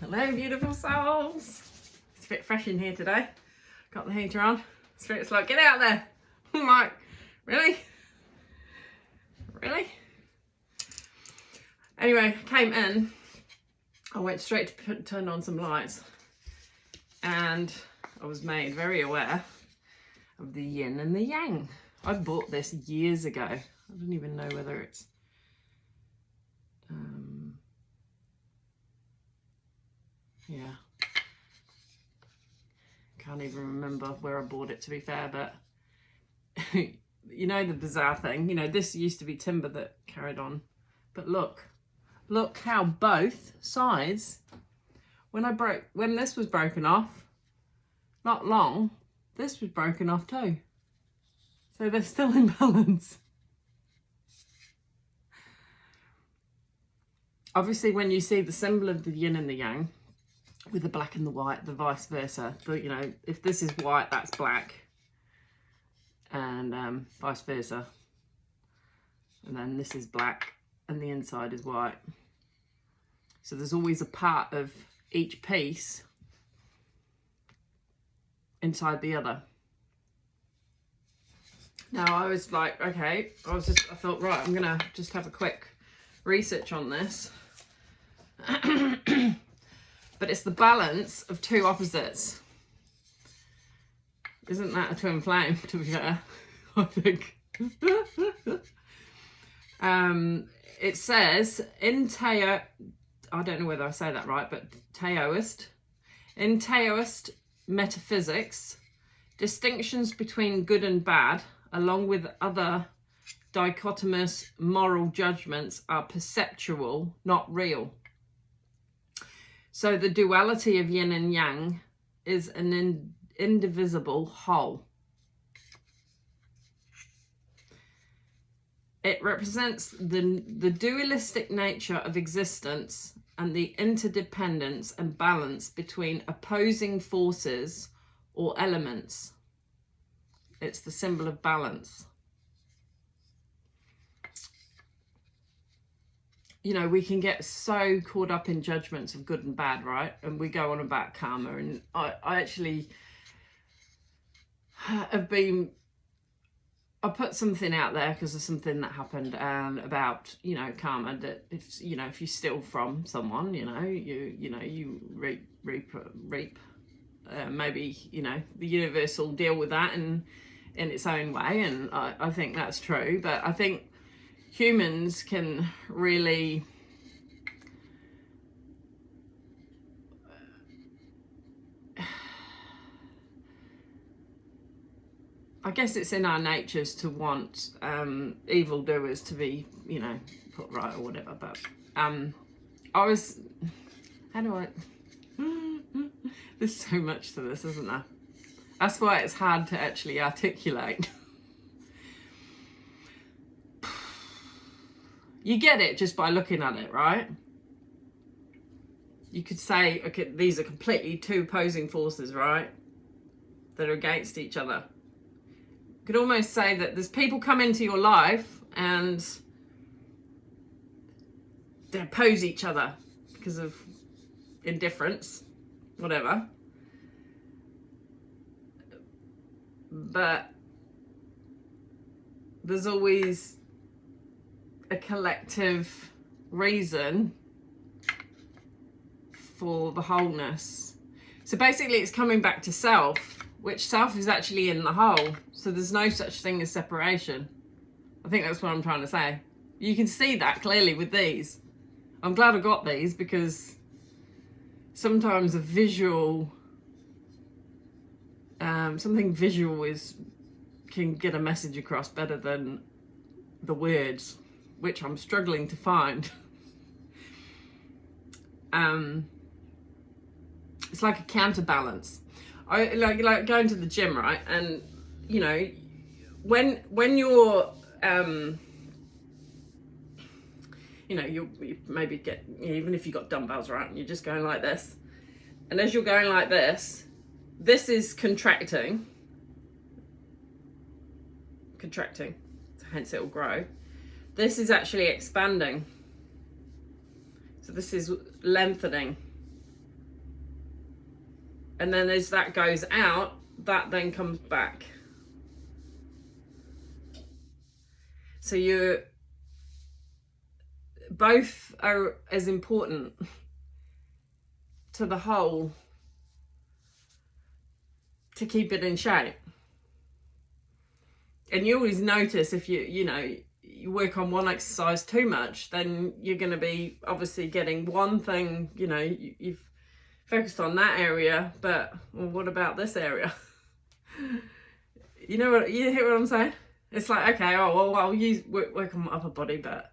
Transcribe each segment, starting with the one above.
Hello, beautiful souls. It's a bit fresh in here today. Got the heater on. Spirit's like, get out there. I'm like, really? Really? Anyway, came in. I went straight to turn on some lights. And I was made very aware of the yin and the yang. I bought this years ago. I don't even know whether it's... yeah. Can't even remember where I bought it, to be fair, but you know the bizarre thing, you know, this used to be timber that carried on, but look how both sides, when this was broken off, not long, this was broken off too. So they're still in balance. Obviously, when you see the symbol of the yin and the yang, with the black and the white, the vice versa. But you know, if this is white, that's black, and vice versa. And then this is black, and the inside is white. So there's always a part of each piece inside the other. Now I was like, okay, I thought, right, I'm gonna just have a quick research on this. But it's the balance of two opposites. Isn't that a twin flame, to be fair? I think. It says, I don't know whether I say that right, but in Taoist metaphysics, distinctions between good and bad, along with other dichotomous moral judgments, are perceptual, not real. So the duality of yin and yang is an indivisible whole. It represents the dualistic nature of existence and the interdependence and balance between opposing forces or elements. It's the symbol of balance. You know, we can get so caught up in judgments of good and bad, right? And we go on about karma. And I actually have I put something out there because of something that happened about, you know, karma, that if, you know, if you steal from someone, you reap. Maybe, you know, the universe will deal with that in its own way. And I think that's true. But I think humans can really I guess it's in our natures to want evildoers to be, you know, put right or whatever. But there's so much to this, isn't there? That's why it's hard to actually articulate. You get it just by looking at it, right? You could say, okay, these are completely two opposing forces, right? That are against each other. You could almost say that there's people come into your life and they oppose each other because of indifference, whatever. But there's always a collective reason for the wholeness. So basically it's coming back to self, which self is actually in the whole. So there's no such thing as separation. I think that's what I'm trying to say. You can see that clearly with these. I'm glad I got these because sometimes a visual, something visual can get a message across better than the words, which I'm struggling to find. It's like a counterbalance. I like going to the gym, right? And you know, when you're you know, you maybe get, even if you got dumbbells, right, and you're just going like this, and as you're going like this is contracting, hence it will grow. This is actually expanding, so this is lengthening. And then as that goes out, that then comes back. So you both are as important to the whole to keep it in shape. And you always notice if you work on one exercise too much, then you're going to be obviously getting one thing, you've focused on that area, but well, what about this area? You hear what I'm saying? It's like, okay, I'll work on my upper body, but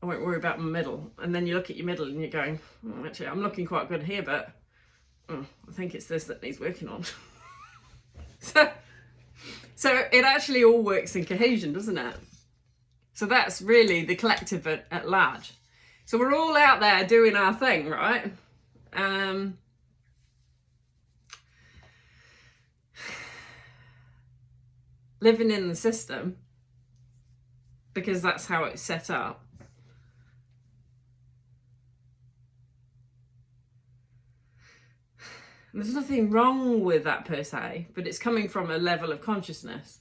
I won't worry about my middle. And then you look at your middle and you're going, actually, I'm looking quite good here, but I think it's this that needs working on. So it actually all works in cohesion, doesn't it? So that's really the collective at large. So we're all out there doing our thing, right? Living in the system, because that's how it's set up. And there's nothing wrong with that per se, but it's coming from a level of consciousness.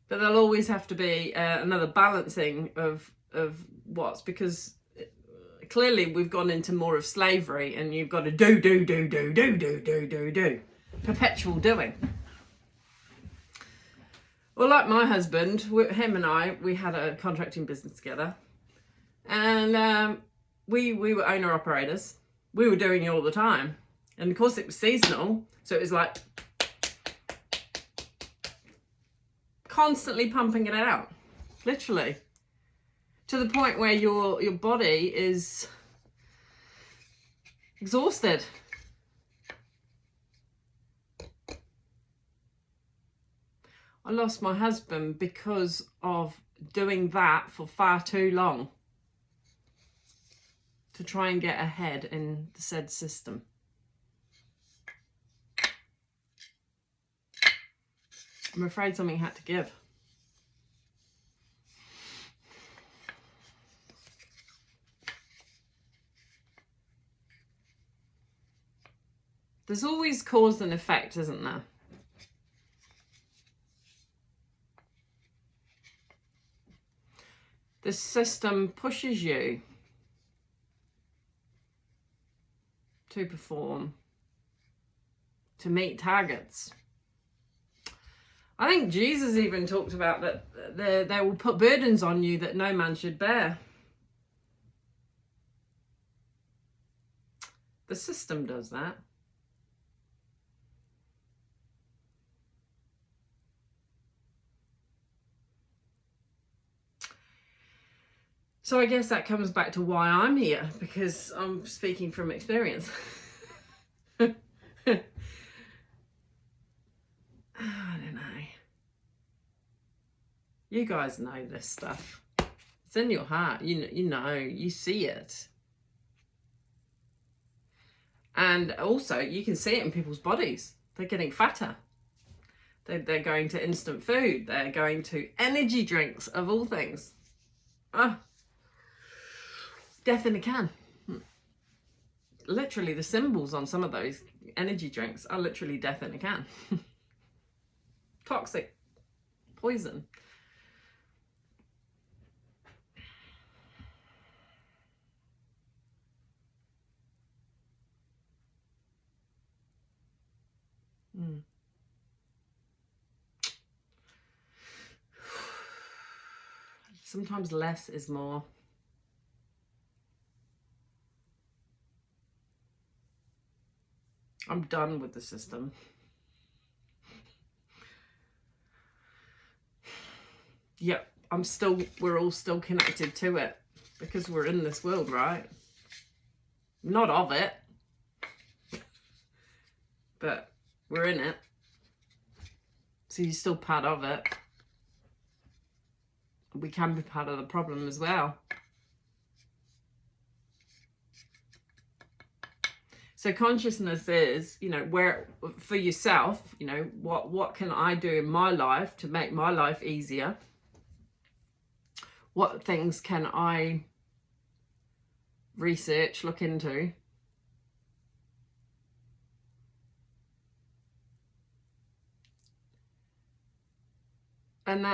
But there'll always have to be another balancing of what's, because clearly we've gone into more of slavery, and you've got to do. Perpetual doing. Well, like my husband, him and I, we had a contracting business together, and we were owner-operators. We were doing it all the time. And of course it was seasonal, so it was like constantly pumping it out, literally, to the point where your body is exhausted. I lost my husband because of doing that for far too long to try and get ahead in the said system. I'm afraid something had to give. There's always cause and effect, isn't there? The system pushes you to perform, to meet targets. I think Jesus even talked about that they will put burdens on you that no man should bear. The system does that. So I guess that comes back to why I'm here, because I'm speaking from experience. I don't know. You guys know this stuff. It's in your heart. You know, you see it. And also, you can see it in people's bodies. They're getting fatter. They're going to instant food. They're going to energy drinks, of all things. Death in a can. Literally, the symbols on some of those energy drinks are literally death in a can. Toxic. Poison. Sometimes less is more. I'm done with the system. Yep, we're all still connected to it because we're in this world, right? Not of it, but we're in it. So you're still part of it. We can be part of the problem as well. So consciousness is, where for yourself, what can I do in my life to make my life easier? What things can I research, look into? And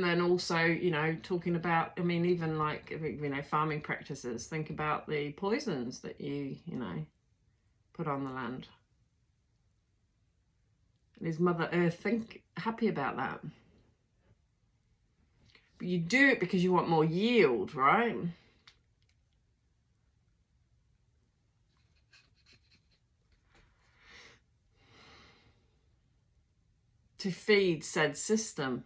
then also, you know, talking about, I mean, even like, you know, farming practices, think about the poisons that you know, put on the land. And is Mother Earth happy about that? But you do it because you want more yield, right? To feed said system.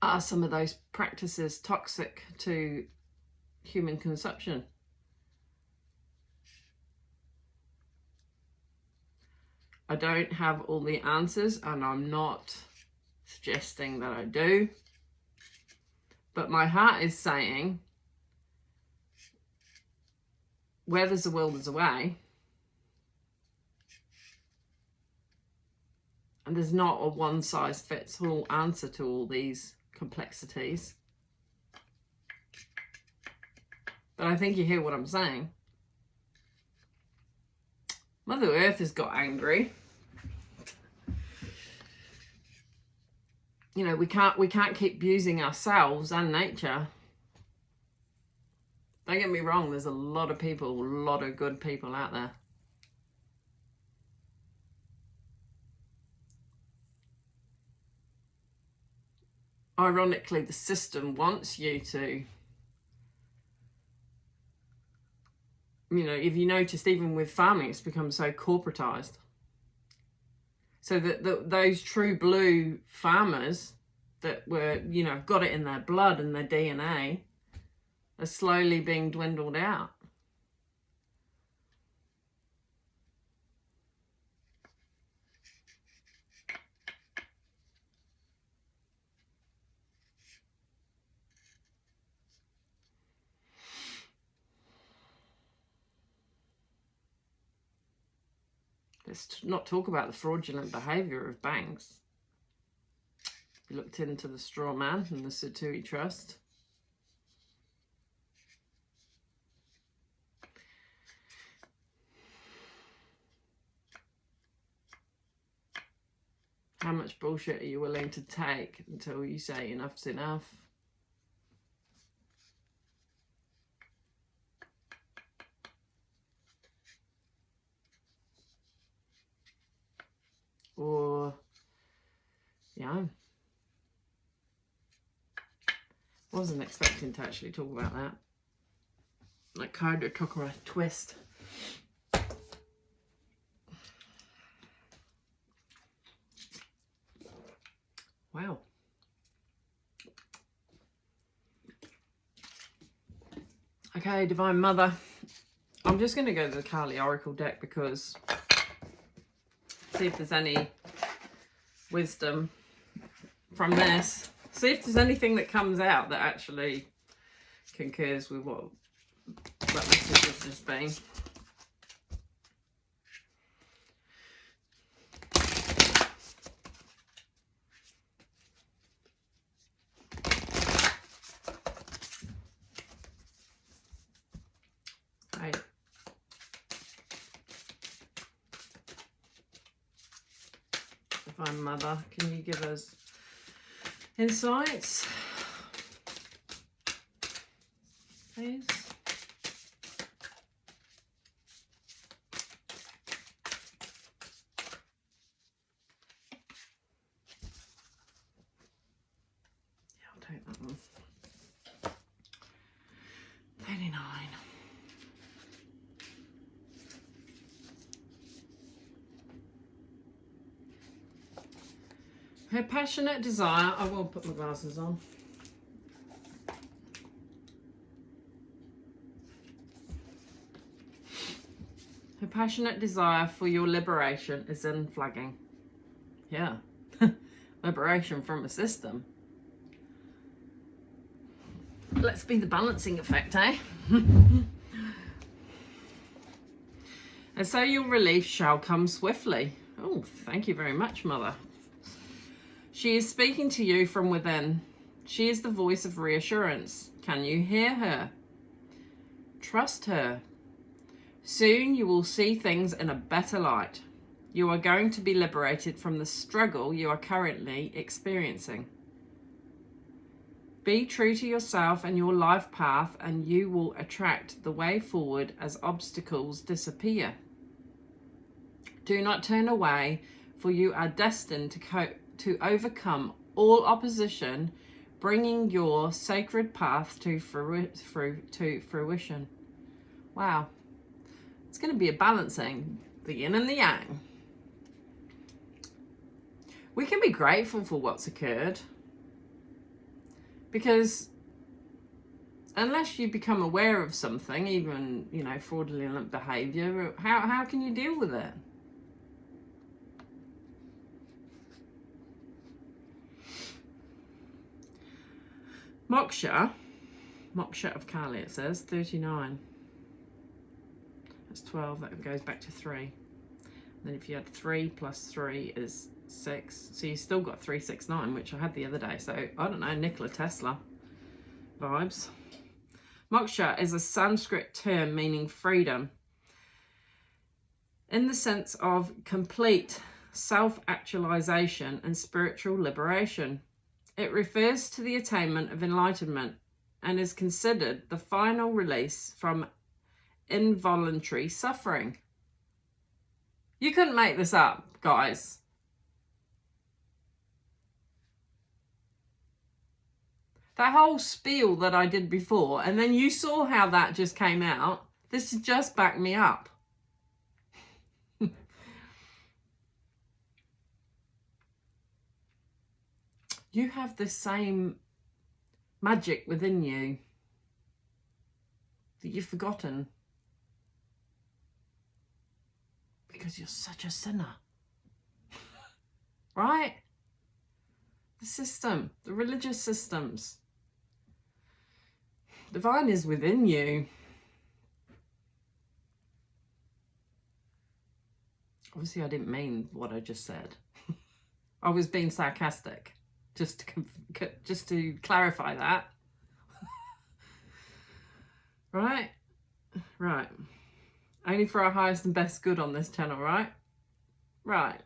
Are some of those practices toxic to human consumption? I don't have all the answers, and I'm not suggesting that I do. But my heart is saying, where there's a will, there's a way. And there's not a one-size-fits-all answer to all these complexities. But I think you hear what I'm saying. Mother Earth has got angry. You know, we can't keep abusing ourselves and nature. Don't get me wrong, there's a lot of people, a lot of good people out there. Ironically, the system wants you to, you know, if you noticed, even with farming, it's become so corporatized. So that those true blue farmers that were, you know, got it in their blood and their DNA are slowly being dwindled out. Let's not talk about the fraudulent behaviour of banks. You looked into the straw man and the Satui Trust. How much bullshit are you willing to take until you say enough's enough? Or, yeah. Wasn't expecting to actually talk about that. That kind of took a twist. Wow. Okay, Divine Mother. I'm just going to go to the Kali Oracle deck because see if there's any wisdom from this. See if there's anything that comes out that actually concurs with what message has just been. Okay. Divine Mother, can you give us insights, please? Yeah, I'll take that one. 39. Her passionate desire, I will put my glasses on. Her passionate desire for your liberation is unflagging. Yeah. Liberation from a system. Let's be the balancing effect, eh? And so your relief shall come swiftly. Oh, thank you very much, Mother. She is speaking to you from within. She is the voice of reassurance. Can you hear her? Trust her. Soon you will see things in a better light. You are going to be liberated from the struggle you are currently experiencing. Be true to yourself and your life path, and you will attract the way forward as obstacles disappear. Do not turn away, for you are destined to overcome all opposition, bringing your sacred path to fruition. Wow. It's going to be a balancing, the yin and the yang. We can be grateful for what's occurred, because unless you become aware of something, even, you know, fraudulent behavior, how can you deal with it? Moksha of Kali, it says, 39. That's 12, that goes back to 3. And then if you add 3 plus 3 is 6. So you still got 369, which I had the other day. So, I don't know, Nikola Tesla vibes. Moksha is a Sanskrit term meaning freedom, in the sense of complete self-actualization and spiritual liberation. It refers to the attainment of enlightenment and is considered the final release from involuntary suffering. You couldn't make this up, guys. That whole spiel that I did before, and then you saw how that just came out. This just backed me up. You have the same magic within you that you've forgotten because you're such a sinner. Right? The system, the religious systems. Divine is within you. Obviously, I didn't mean what I just said. I was being sarcastic. Just to clarify that. Right? Right. Only for our highest and best good on this channel, right? Right.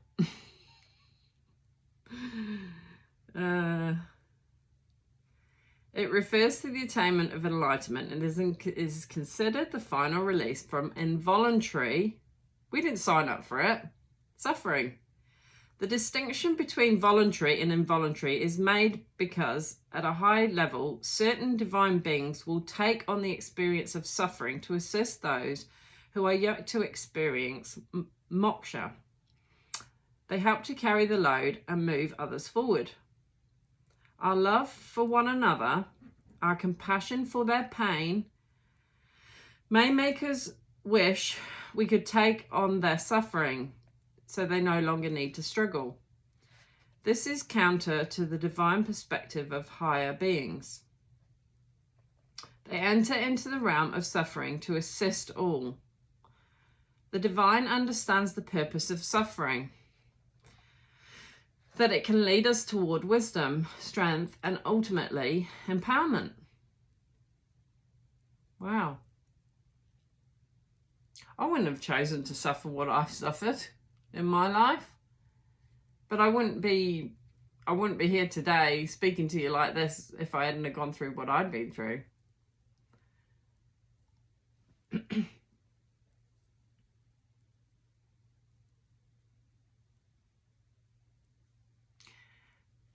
It refers to the attainment of enlightenment and is considered the final release from involuntary, we didn't sign up for it, suffering. The distinction between voluntary and involuntary is made because, at a high level, certain divine beings will take on the experience of suffering to assist those who are yet to experience moksha. They help to carry the load and move others forward. Our love for one another, our compassion for their pain, may make us wish we could take on their suffering, so they no longer need to struggle. This is counter to the divine perspective of higher beings. They enter into the realm of suffering to assist all. The divine understands the purpose of suffering, that it can lead us toward wisdom, strength, and ultimately empowerment. Wow. I wouldn't have chosen to suffer what I've suffered in my life, but I wouldn't be here today speaking to you like this if I hadn't have gone through what I'd been through.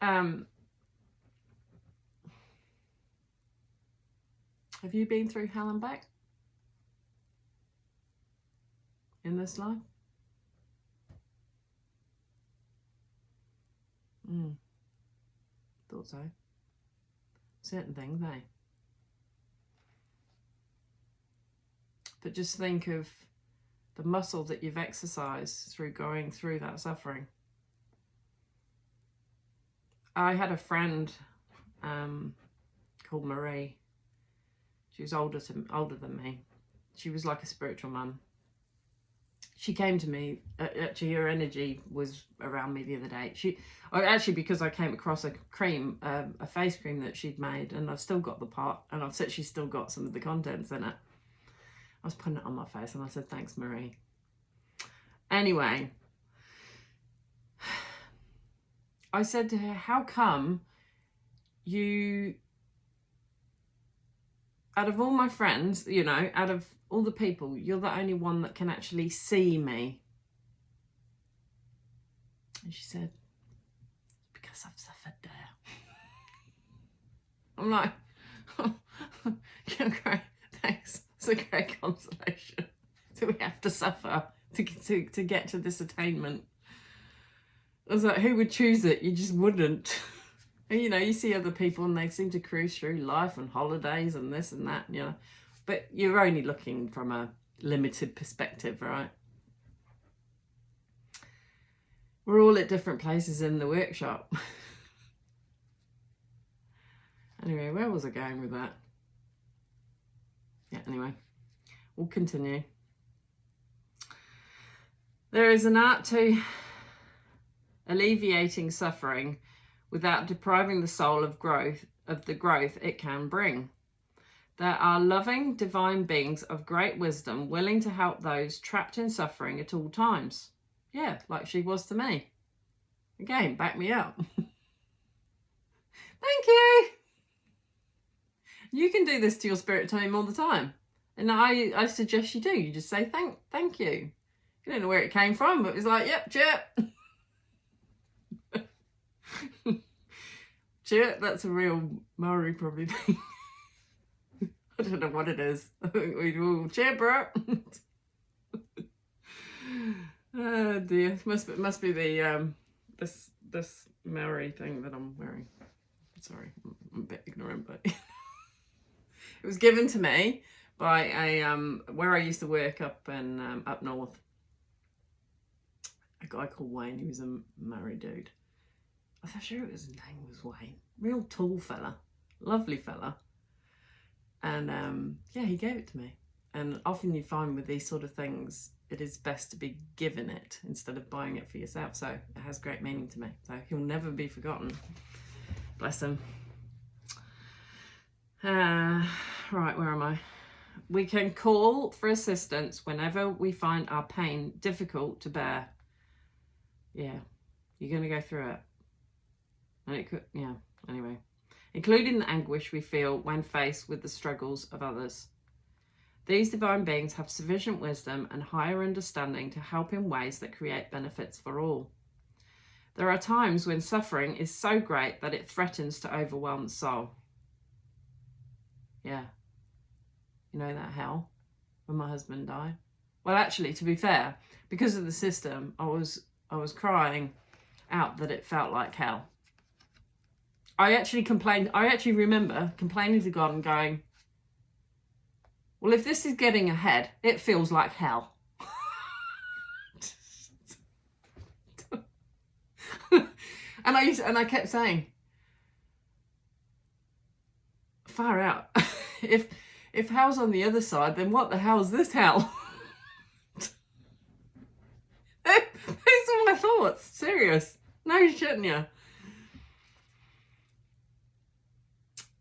Have you been through hell and back in this life? Thought so. Certain things, eh? But just think of the muscle that you've exercised through going through that suffering. I had a friend called Marie. She was older than me. She was like a spiritual mum. She came to me, actually her energy was around me the other day. Actually, because I came across a cream, a face cream that she'd made, and I've still got the pot, and I've actually still got some of the contents in it. I was putting it on my face and I said, thanks, Marie. Anyway, I said to her, how come you, out of all my friends, you know, out of all the people, you're the only one that can actually see me? And she said, because I've suffered there. I'm like, oh, you're great, thanks. It's a great consolation. So we have to suffer to get to this attainment. I was like, who would choose it? You just wouldn't. And, you know, you see other people and they seem to cruise through life and holidays and this and that, you know. But you're only looking from a limited perspective, right? We're all at different places in the workshop. Anyway, where was I going with that? Yeah, anyway, we'll continue. There is an art to alleviating suffering without depriving the soul of the growth it can bring. There are loving, divine beings of great wisdom willing to help those trapped in suffering at all times. Yeah, like she was to me. Again, back me up. Thank you. You can do this to your spirit team all the time. And I suggest you do. You just say thank you. You don't know where it came from, but it's like, yep, chirp. Chirp, that's a real Maori probably thing. I don't know what it is. I think we will chirp her. Oh dear. Must be the this Maori thing that I'm wearing. Sorry, I'm a bit ignorant, but it was given to me by a where I used to work up in up north. A guy called Wayne. He was a Maori dude. I'm sure his name was Wayne. Real tall fella, lovely fella. And yeah, he gave it to me. And often you find with these sort of things, it is best to be given it instead of buying it for yourself. So it has great meaning to me. So he'll never be forgotten. Bless him. Right, where am I? We can call for assistance whenever we find our pain difficult to bear. Yeah, you're going to go through it. And it could, yeah, anyway. Including the anguish we feel when faced with the struggles of others. These divine beings have sufficient wisdom and higher understanding to help in ways that create benefits for all. There are times when suffering is so great that it threatens to overwhelm the soul. Yeah. You know that hell when my husband died? Well, actually, to be fair, because of the system, I was crying out that it felt like hell. I actually remember complaining to God and going, well, if this is getting ahead, it feels like hell. And I kept saying, far out. If hell's on the other side, then what the hell is this hell? Those are my thoughts. Serious. No shitting you.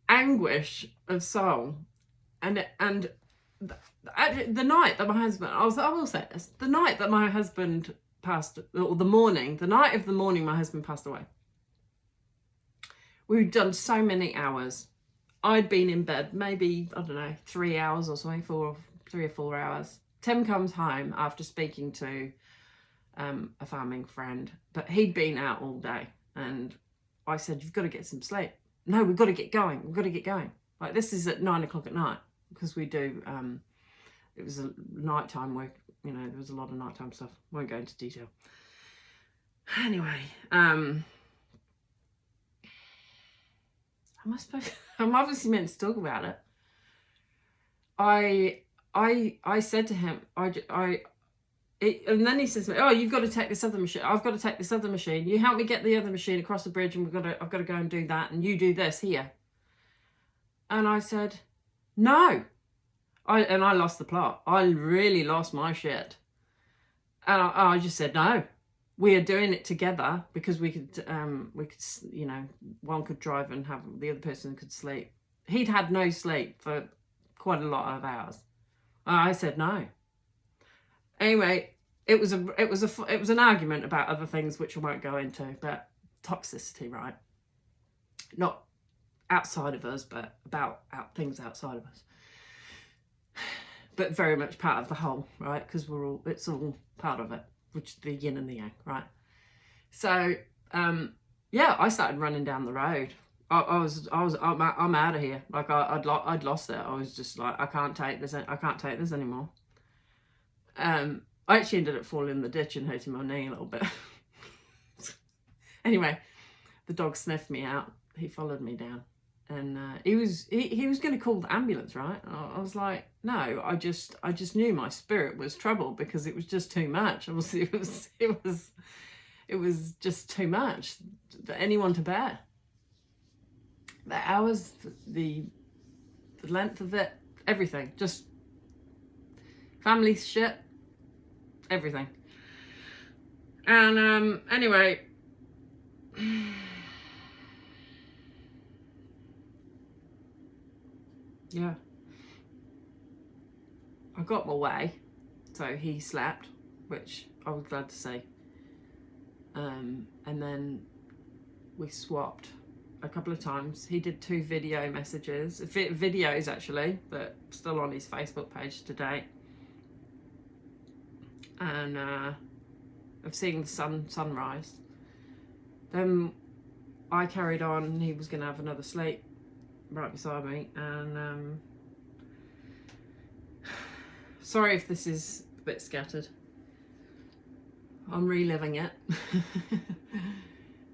Anguish of soul. And the night that my husband, I will say this, the night that my husband passed, or the night of the morning my husband passed away, we'd done so many hours. I'd been in bed maybe, I don't know, 3 hours or something, 3 or 4 hours. Tim comes home after speaking to a farming friend, but he'd been out all day. And I said, you've got to get some sleep. No, we've got to get going. We've got to get going. Like, this is at 9 o'clock at night, because we do, it was a nighttime work, you know, there was a lot of nighttime stuff. Won't go into detail. Anyway, I'm obviously meant to talk about it. I said to him, and then he says to me, oh, you've got to take this other machine. I've got to take this other machine. You help me get the other machine across the bridge, and I've got to go and do that, and you do this here. And I said, no. I lost the plot. I really lost my shit. And I just said, no. We are doing it together, because we could, you know, one could drive and the other person could sleep. He'd had no sleep for quite a lot of hours. I said no. Anyway, it was an argument about other things which I won't go into, but toxicity, right? Not outside of us, but about things outside of us. But very much part of the whole, right? Because it's all part of it, which is the yin and the yang, right? So, yeah, I started running down the road. I'm out of here. Like I'd lost it. I was just like, I can't take this anymore. I actually ended up falling in the ditch and hurting my knee a little bit. Anyway, the dog sniffed me out. He followed me down, and he was going to call the ambulance, right? I was like, no, I just knew my spirit was trouble because it was just too much. It was just too much for anyone to bear. The hours, the length of it, everything, just family shit, everything. And anyway, yeah, I got my way. So he slept, which I was glad to see. And then we swapped a couple of times. He did 2 video messages, videos actually, but still on his Facebook page today. And of seeing the sunrise. Then I carried on. He was going to have another sleep right beside me, and sorry if this is a bit scattered. I'm reliving it.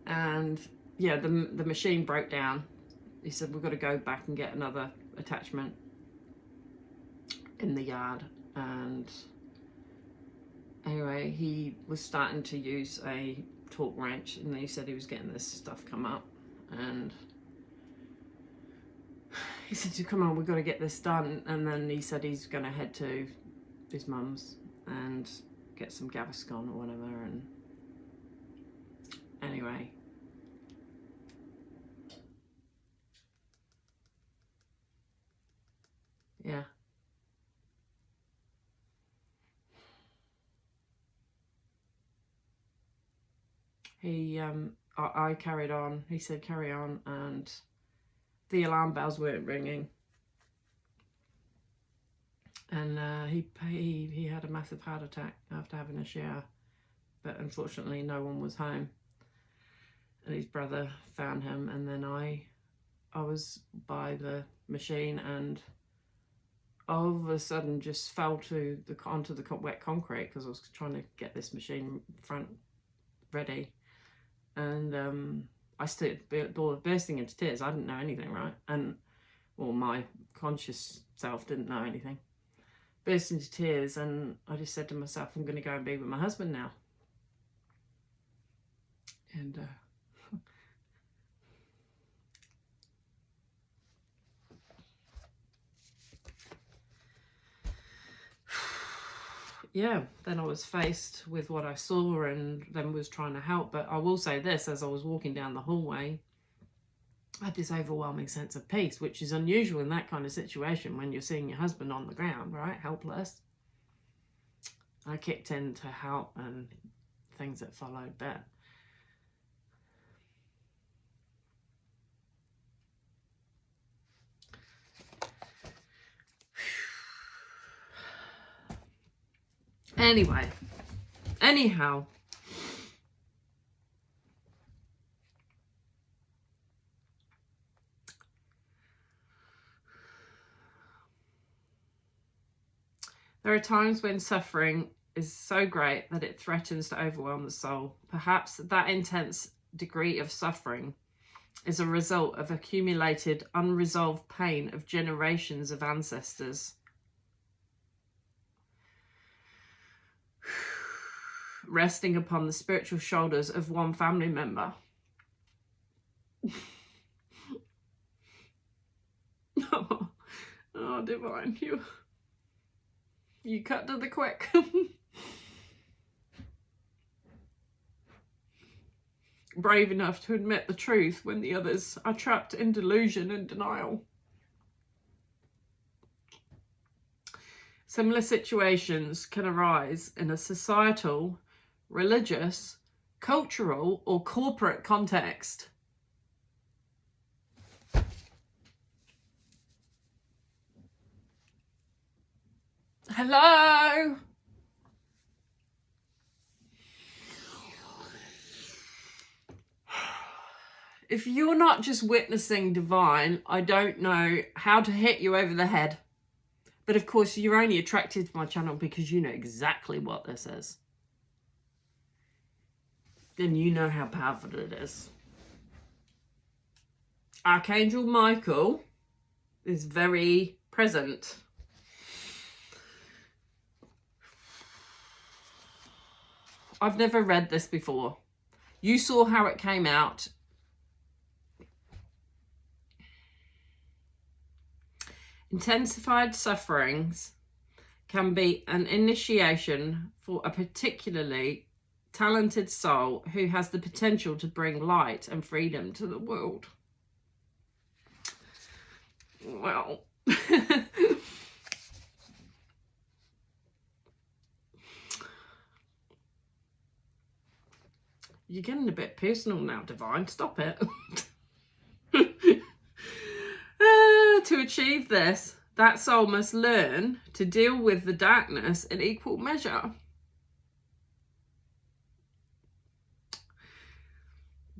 And yeah, the machine broke down. He said, we've got to go back and get another attachment in the yard. And anyway, he was starting to use a torque wrench, and he said he was getting this stuff come up, and he said, come on, we've got to get this done. And then he said he's going to head to his mum's and get some Gaviscon or whatever. And anyway, yeah, he I carried on. He said carry on, and the alarm bells weren't ringing, and he had a massive heart attack after having a shower, but unfortunately no one was home, and his brother found him. And then I was by the machine, and all of a sudden just fell onto the wet concrete because I was trying to get this machine front ready. And I stood bursting into tears. I didn't know anything, right? And well, my conscious self didn't know anything. Burst into tears, and I just said to myself, I'm going to go and be with my husband now. And yeah, then I was faced with what I saw, and then was trying to help. But I will say this, as I was walking down the hallway, I had this overwhelming sense of peace, which is unusual in that kind of situation when you're seeing your husband on the ground, right, helpless. I kicked in to help, and things that followed that. Anyhow, there are times when suffering is so great that it threatens to overwhelm the soul. Perhaps that intense degree of suffering is a result of accumulated, unresolved pain of generations of ancestors. Resting upon the spiritual shoulders of one family member. Oh, divine, you cut to the quick. Brave enough to admit the truth when the others are trapped in delusion and denial. Similar situations can arise in a societal, religious, cultural, or corporate context. Hello? If you're not just witnessing divine, I don't know how to hit you over the head. But of course, you're only attracted to my channel because you know exactly what this is. And you know how powerful it is. Archangel Michael is very present. I've never read this before. You saw how it came out. Intensified sufferings can be an initiation for a particularly talented soul who has the potential to bring light and freedom to the world. Well, you're getting a bit personal now, Divine. Stop it. To achieve this, that soul must learn to deal with the darkness in equal measure.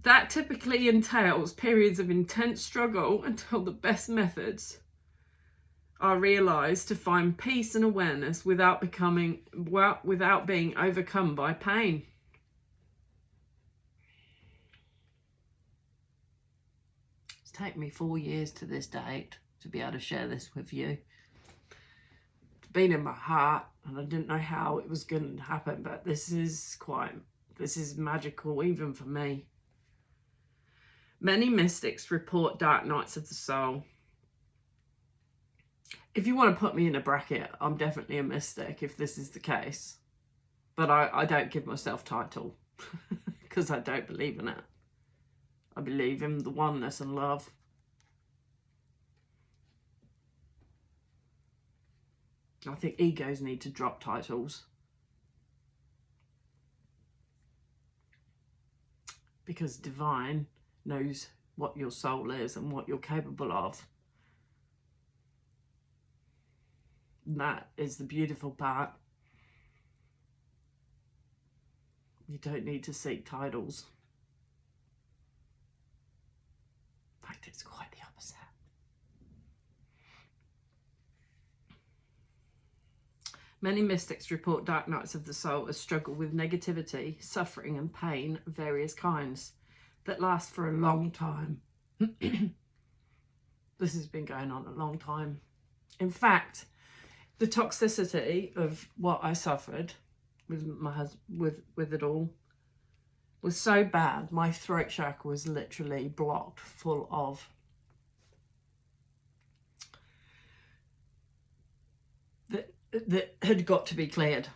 That typically entails periods of intense struggle until the best methods are realized to find peace and awareness without being overcome by pain. It's taken me 4 years to this date to be able to share this with you. It's been in my heart and I didn't know how it was going to happen, but this is magical even for me. Many mystics report dark nights of the soul. If you want to put me in a bracket, I'm definitely a mystic if this is the case. But I don't give myself title because I don't believe in it. I believe in the oneness and love. I think egos need to drop titles. Because divine knows what your soul is and what you're capable of. And that is the beautiful part. You don't need to seek titles. In fact, it's quite the opposite. Many mystics report dark nights of the soul as struggle with negativity, suffering and pain of various kinds that last for a long time. This has been going on a long time. In fact, the toxicity of what I suffered with my husband, with it all, was so bad. My throat chakra was literally blocked, full of that had got to be cleared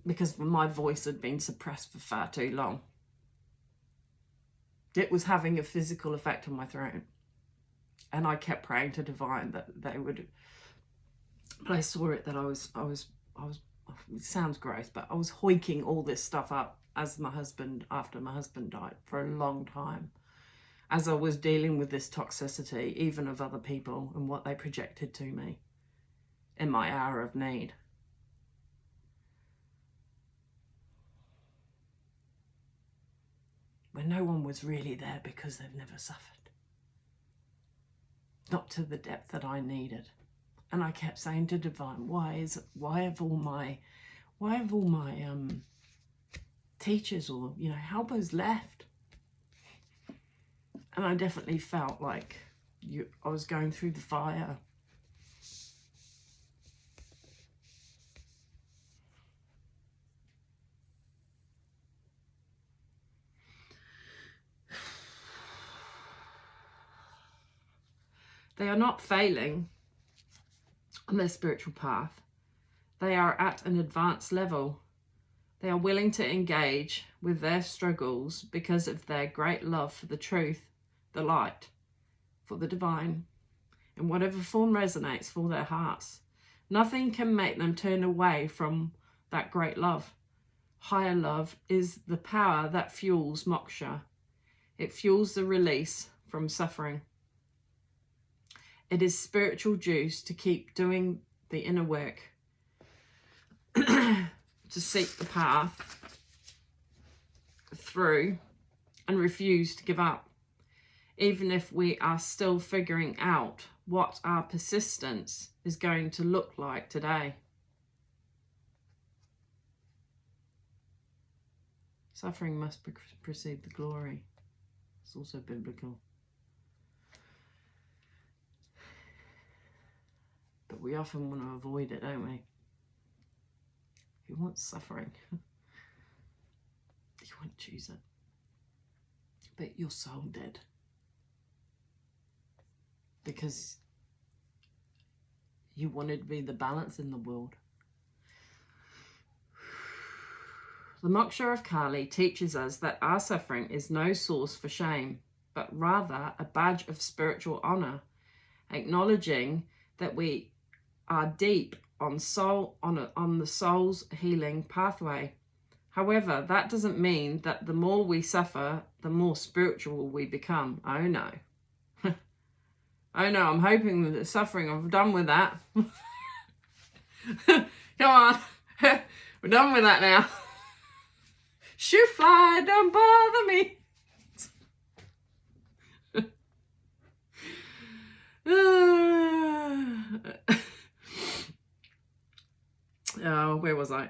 because my voice had been suppressed for far too long. It was having a physical effect on my throat, and I kept praying to divine that they would. But I saw it that I was. It sounds gross, but I was hoiking all this stuff up after my husband died for a long time, as I was dealing with this toxicity, even of other people and what they projected to me in my hour of need. When no one was really there because they've never suffered. Not to the depth that I needed. And I kept saying to divine, why have all my teachers or helpers left? And I definitely felt like I was going through the fire. They are not failing on their spiritual path. They are at an advanced level. They are willing to engage with their struggles because of their great love for the truth, the light, for the divine, in whatever form resonates for their hearts. Nothing can make them turn away from that great love. Higher love is the power that fuels moksha. It fuels the release from suffering. It is spiritual juice to keep doing the inner work, to seek the path through and refuse to give up, even if we are still figuring out what our persistence is going to look like today. Suffering must precede the glory. It's also biblical. But we often want to avoid it, don't we? Who wants suffering? You won't choose it. But your soul did. Because you wanted to be the balance in the world. The moksha of Kali teaches us that our suffering is no source for shame, but rather a badge of spiritual honor, acknowledging that we are deep on the soul's healing pathway. However, that doesn't mean that the more we suffer, the more spiritual we become. Oh no. Oh no, I'm hoping that the suffering, I'm done with that. Come on. We're done with that now. Shoo fly, don't bother me. Oh, where was I?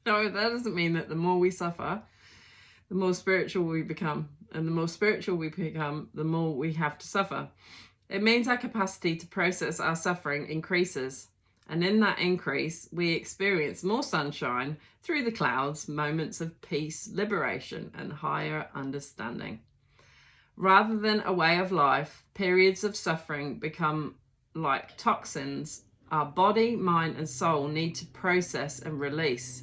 No, that doesn't mean that the more we suffer, the more spiritual we become. And the more spiritual we become, the more we have to suffer. It means our capacity to process our suffering increases. And in that increase, we experience more sunshine through the clouds, moments of peace, liberation, and higher understanding. Rather than a way of life, periods of suffering become like toxins our body, mind, and soul need to process and release.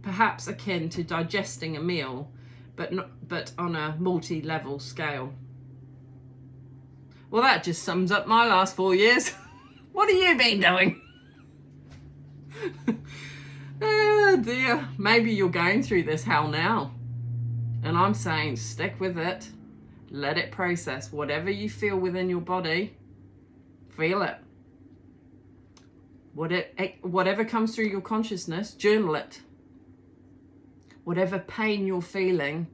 Perhaps akin to digesting a meal, but on a multi-level scale. Well, that just sums up my last 4 years. What have you been doing? Oh dear, maybe you're going through this hell now. And I'm saying stick with it. Let it process. Whatever you feel within your body, feel it. Whatever comes through your consciousness, journal it. Whatever pain you're feeling,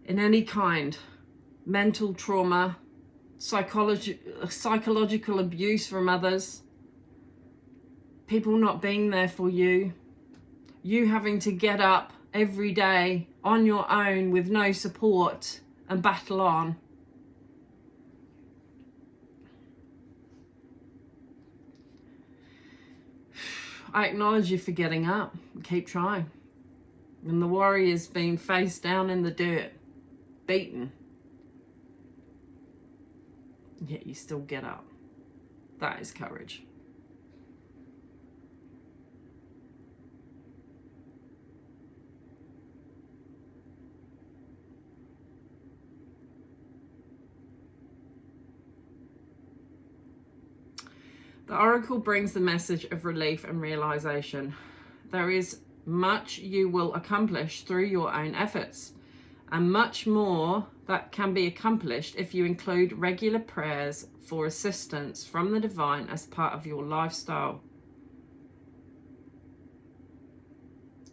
in any kind, mental trauma, psychological abuse from others, people not being there for you, you having to get up every day on your own with no support and battle on. I acknowledge you for getting up. Keep trying. And the warrior's been face down in the dirt, beaten. Yet you still get up. That is courage. The oracle brings the message of relief and realization. There is much you will accomplish through your own efforts, and much more that can be accomplished if you include regular prayers for assistance from the divine as part of your lifestyle.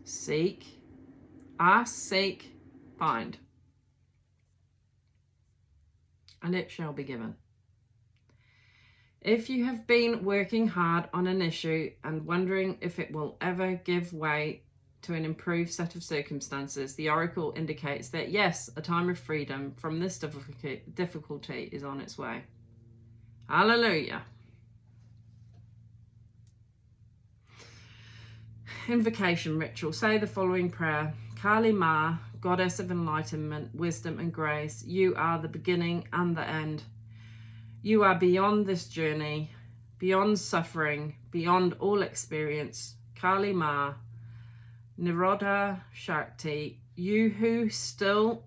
Seek, ask, seek, find, and it shall be given. If you have been working hard on an issue and wondering if it will ever give way to an improved set of circumstances, the oracle indicates that yes, a time of freedom from this difficulty is on its way. Hallelujah. Invocation ritual. Say the following prayer. Kali Ma, Goddess of Enlightenment, Wisdom and Grace, you are the beginning and the end. You are beyond this journey, beyond suffering, beyond all experience. Kali Ma, Nirodha Shakti, you who still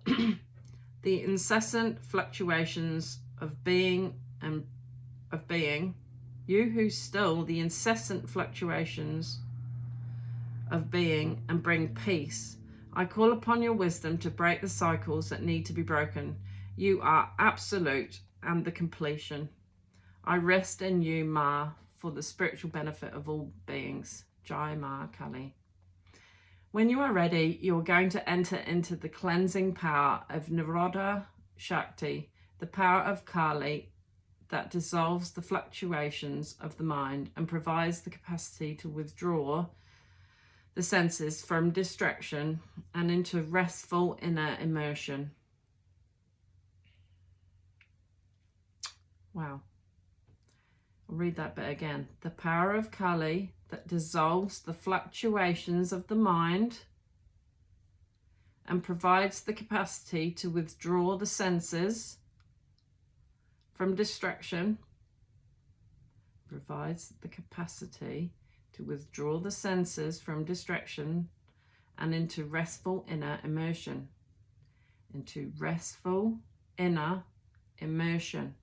the incessant fluctuations of being you who still the incessant fluctuations of being and bring peace. I call upon your wisdom to break the cycles that need to be broken. You are absolute and the completion. I rest in you, Ma, for the spiritual benefit of all beings. Jai Ma Kali. When you are ready, you are going to enter into the cleansing power of Nirodha Shakti, the power of Kali that dissolves the fluctuations of the mind and provides the capacity to withdraw the senses from distraction and into restful inner immersion. Wow. I'll read that bit again. The power of Kali that dissolves the fluctuations of the mind and provides the capacity to withdraw the senses from distraction, provides the capacity to withdraw the senses from distraction and into restful inner immersion. Into restful inner immersion.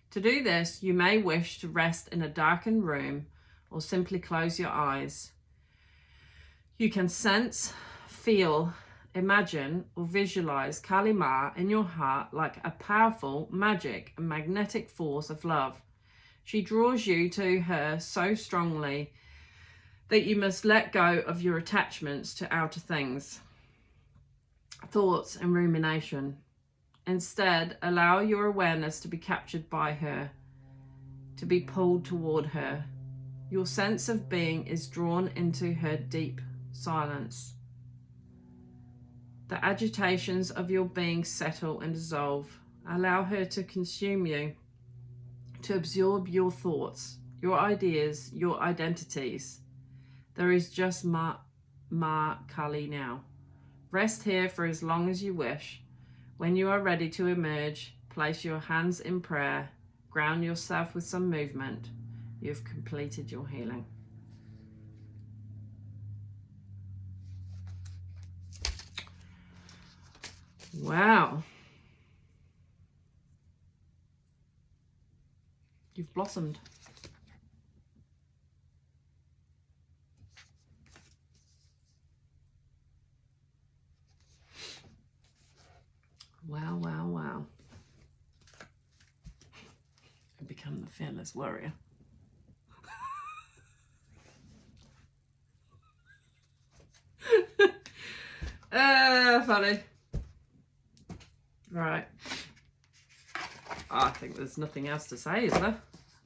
To do this, you may wish to rest in a darkened room or simply close your eyes. You can sense, feel, imagine or visualize Kali Ma in your heart like a powerful, magic and magnetic force of love. She draws you to her so strongly that you must let go of your attachments to outer things, thoughts and rumination. Instead, allow your awareness to be captured by her, to be pulled toward her. Your sense of being is drawn into her deep silence. The agitations of your being settle and dissolve. Allow her to consume you, to absorb your thoughts, your ideas, your identities. There is just Ma Kali now. Rest here for as long as you wish. When you are ready to emerge, place your hands in prayer, ground yourself with some movement. You have completed your healing. Wow. You've blossomed. Wow, wow, wow. And become the fearless warrior. Funny. Right. I think there's nothing else to say, is there?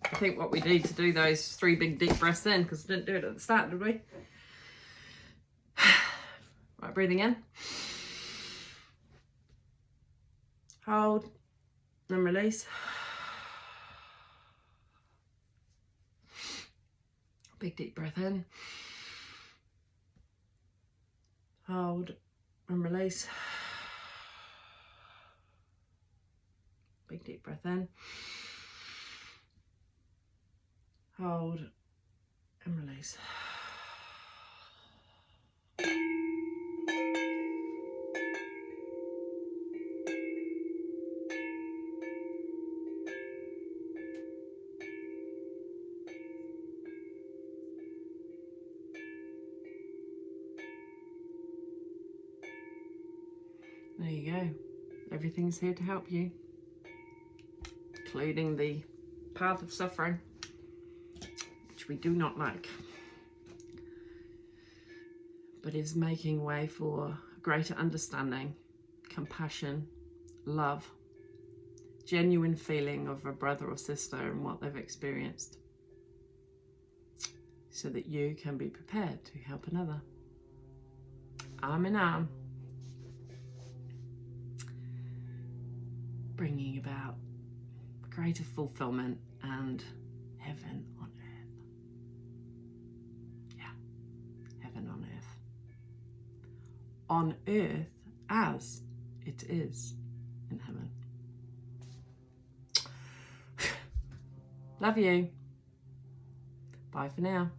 I think what we need to do those 3 big deep breaths in, because we didn't do it at the start, did we? Right, breathing in. Hold and release. Big deep breath in. Hold and release. Big deep breath in. Hold and release. There you go. Everything's here to help you, including the path of suffering, which we do not like, but is making way for greater understanding, compassion, love, genuine feeling of a brother or sister and what they've experienced, so that you can be prepared to help another. Arm in arm, bringing about greater fulfillment and heaven on earth. Yeah, heaven on earth. On earth as it is in heaven. Love you. Bye for now.